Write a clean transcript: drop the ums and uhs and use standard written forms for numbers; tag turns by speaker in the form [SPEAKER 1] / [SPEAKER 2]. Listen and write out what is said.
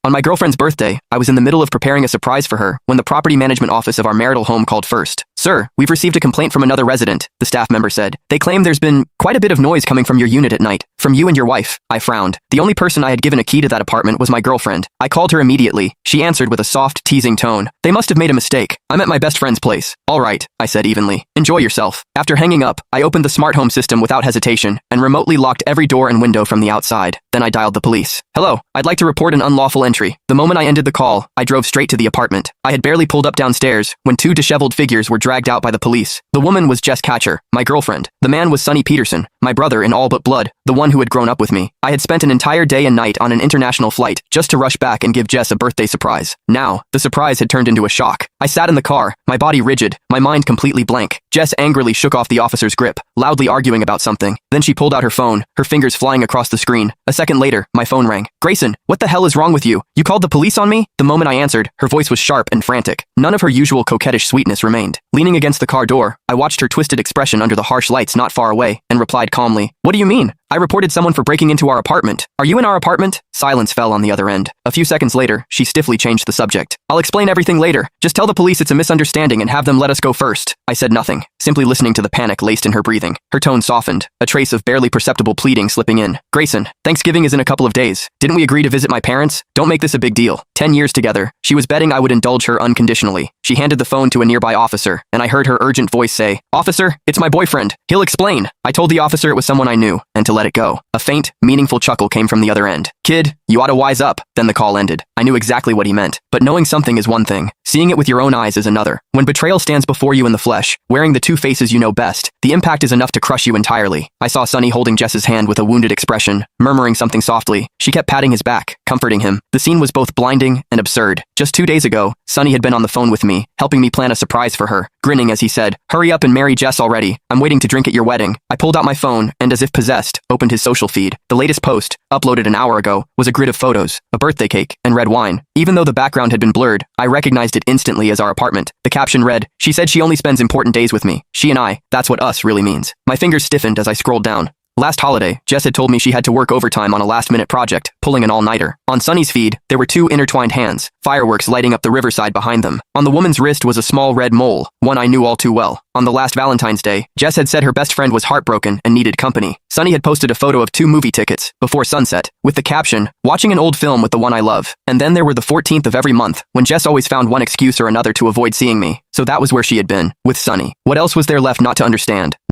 [SPEAKER 1] On my girlfriend's birthday, I was in the middle of preparing a surprise for her when the property management office of our marital home called first. Sir, we've received a complaint from another resident, the staff member said. They claim there's been quite a bit of noise coming from your unit at night. From you and your wife. I frowned. The only person I had given a key to that apartment was my girlfriend. I called her immediately. She answered with a soft, teasing tone. They must have made a mistake. I'm at my best friend's place. All right, I said evenly. Enjoy yourself. After hanging up, I opened the smart home system without hesitation and remotely locked every door and window from the outside. Then I dialed the police. Hello, I'd like to report an unlawful entry. The moment I ended the call, I drove straight to the apartment. I had barely pulled up downstairs when two disheveled figures were dragged out by the police. The woman was Jess Catcher, my girlfriend. The man was Sonny Peterson, my brother in all but blood, the one who had grown up with me. I had spent an entire day and night on an international flight just to rush back and give Jess a birthday surprise. Now, the surprise had turned into a shock. I sat in the car, my body rigid, my mind completely blank. Jess angrily shook off the officer's grip, loudly arguing about something. Then she pulled out her phone, her fingers flying across the screen. A second later, my phone rang. Grayson, what the hell is wrong with you? You called the police on me? The moment I answered, her voice was sharp and frantic. None of her usual coquettish sweetness remained. Leaning against the car door, I watched her twisted expression under the harsh lights not far away and replied calmly, What do you mean? I reported someone for breaking into our apartment. Are you in our apartment? Silence fell on the other end. A few seconds later, she stiffly changed the subject. I'll explain everything later. Just tell the police it's a misunderstanding and have them let us go first. I said nothing, simply listening to the panic laced in her breathing. Her tone softened, a trace of barely perceptible pleading slipping in. Grayson, Thanksgiving is in a couple of days. Didn't we agree to visit my parents? Don't make this a big deal. 10 years together. She was betting I would indulge her unconditionally. She handed the phone to a nearby officer, and I heard her urgent voice say, Officer, it's my boyfriend. He'll explain. I told the officer it was someone I knew, and to let it go. A faint, meaningful chuckle came from the other end. Kid, you ought to wise up. Then the call ended. I knew exactly what he meant. But knowing something is one thing. Seeing it with your own eyes is another. When betrayal stands before you in the flesh, wearing the two faces you know best, the impact is enough to crush you entirely. I saw Sonny holding Jess's hand with a wounded expression, murmuring something softly. She kept patting his back, comforting him. The scene was both blinding and absurd. Just 2 days ago, Sonny had been on the phone with me, helping me plan a surprise for her, grinning as he said, Hurry up and marry Jess already. I'm waiting to drink at your wedding. I pulled out my phone and, as if possessed, opened his social feed. The latest post, uploaded an hour ago, was a grid of photos, a birthday cake, and red wine. Even though the background had been blurred, I recognized it instantly as our apartment. The caption read, She said she only spends important days with me. She and I, that's what us really means. My fingers stiffened as I scrolled down. Last holiday, Jess had told me she had to work overtime on a last-minute project, pulling an all-nighter. On Sonny's feed, there were two intertwined hands, fireworks lighting up the riverside behind them. On the woman's wrist was a small red mole, one I knew all too well. On the last Valentine's Day, Jess had said her best friend was heartbroken and needed company. Sonny had posted a photo of 2 movie tickets, before sunset, with the caption, Watching an old film with the one I love. And then there were the 14th of every month, when Jess always found one excuse or another to avoid seeing me. So that was where she had been, with Sonny. What else was there left not to understand?